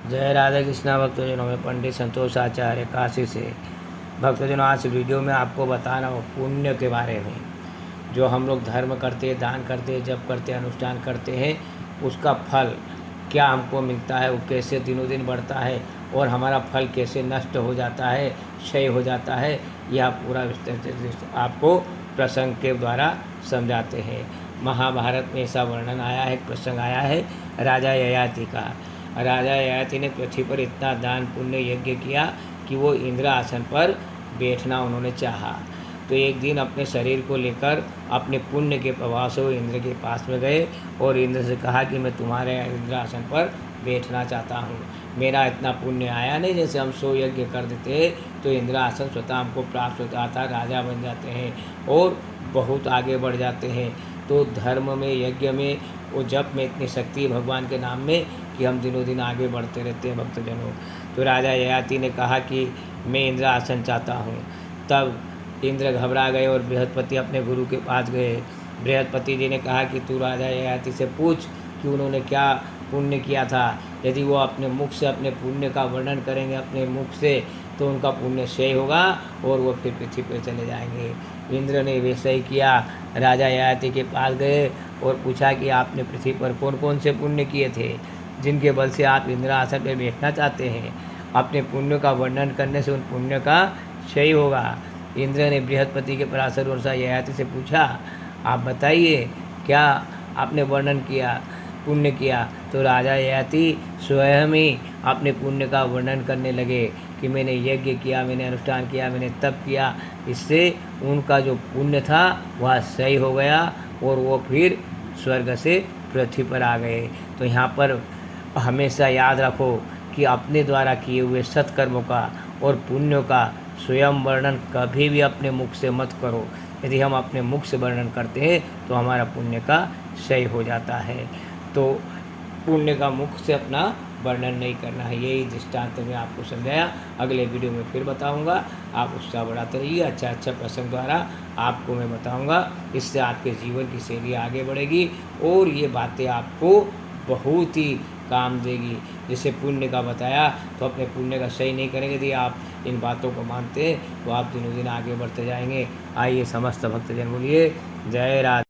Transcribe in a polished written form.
जय राधा कृष्णा भक्तजनों में पंडित संतोष आचार्य काशी से। भक्तजनों, आज वीडियो में आपको बता रहा हूँ पुण्य के बारे में। जो हम लोग धर्म करते हैं, दान करते हैं, जप करते हैं, अनुष्ठान करते हैं, उसका फल क्या हमको मिलता है, वो कैसे दिनों दिन बढ़ता है और हमारा फल कैसे नष्ट हो जाता है, क्षय हो जाता है, यह पूरा विस्तार आपको प्रसंग के द्वारा समझाते हैं। महाभारत में ऐसा वर्णन आया है, प्रसंग आया है राजा ययाति का। राजा ययाति ने पृथ्वी पर इतना दान पुण्य यज्ञ किया कि वो इंद्र आसन पर बैठना उन्होंने चाहा। तो एक दिन अपने शरीर को लेकर अपने पुण्य के प्रभाव से वो इंद्र के पास में गए और इंद्र से कहा कि मैं तुम्हारे इंद्र आसन पर बैठना चाहता हूँ। मेरा इतना पुण्य आया नहीं, जैसे हम 100 यज्ञ कर देते तो इंद्र आसन स्वतः हमको प्राप्त होता था, राजा बन जाते हैं और बहुत आगे बढ़ जाते हैं। तो धर्म में, यज्ञ में, वो जप में इतनी शक्ति है भगवान के नाम में कि हम दिनों दिन आगे बढ़ते रहते हैं भक्तजनों। तो राजा ययाति ने कहा कि मैं इंद्र आसन चाहता हूँ। तब इंद्र घबरा गए और बृहस्पति अपने गुरु के पास गए। बृहस्पति जी ने कहा कि तू राजा ययाति से पूछ कि उन्होंने क्या पुण्य किया था। यदि वो अपने मुख से अपने पुण्य का वर्णन करेंगे अपने मुख से, तो उनका पुण्य क्षय होगा और वो फिर पृथ्वी पर चले जाएंगे। इंद्र ने वैसा ही किया। राजा ययाति के पास गए और पूछा कि आपने पृथ्वी पर कौन कौन से पुण्य किए थे जिनके बल से आप इंद्र आसन पर बैठना चाहते हैं। अपने पुण्य का वर्णन करने से उन पुण्य का क्षय होगा। इंद्र ने बृहस्पति के पराशर वर्षा ययाति से पूछा, आप बताइए क्या आपने वर्णन किया, पुण्य किया। तो राजा ययाति स्वयं ही अपने पुण्य का वर्णन करने लगे कि मैंने यज्ञ किया, मैंने अनुष्ठान किया, मैंने तप किया। इससे उनका जो पुण्य था वह सही हो गया और वो फिर स्वर्ग से पृथ्वी पर आ गए। तो यहाँ पर हमेशा याद रखो कि अपने द्वारा किए हुए सत्कर्मों का और पुण्यों का स्वयं वर्णन कभी भी अपने मुख से मत करो। यदि हम अपने मुख से वर्णन करते हैं तो हमारा पुण्य का क्षय हो जाता है। तो पुण्य का मुख से अपना वर्णन नहीं करना है। यही दृष्टांत मैं आपको समझाया। अगले वीडियो में फिर बताऊंगा। आप उत्साह बढ़ाते रहिए। अच्छा प्रसंग द्वारा आपको मैं बताऊंगा। इससे आपके जीवन की शैली आगे बढ़ेगी और ये बातें आपको बहुत ही काम देगी। जैसे पुण्य का बताया, तो अपने पुण्य का सही नहीं करेंगे। यदि आप इन बातों को मानते हैं तो आप दिनों दिन आगे बढ़ते जाएंगे। आइए समस्त भक्तजन बोलिए जय राधे।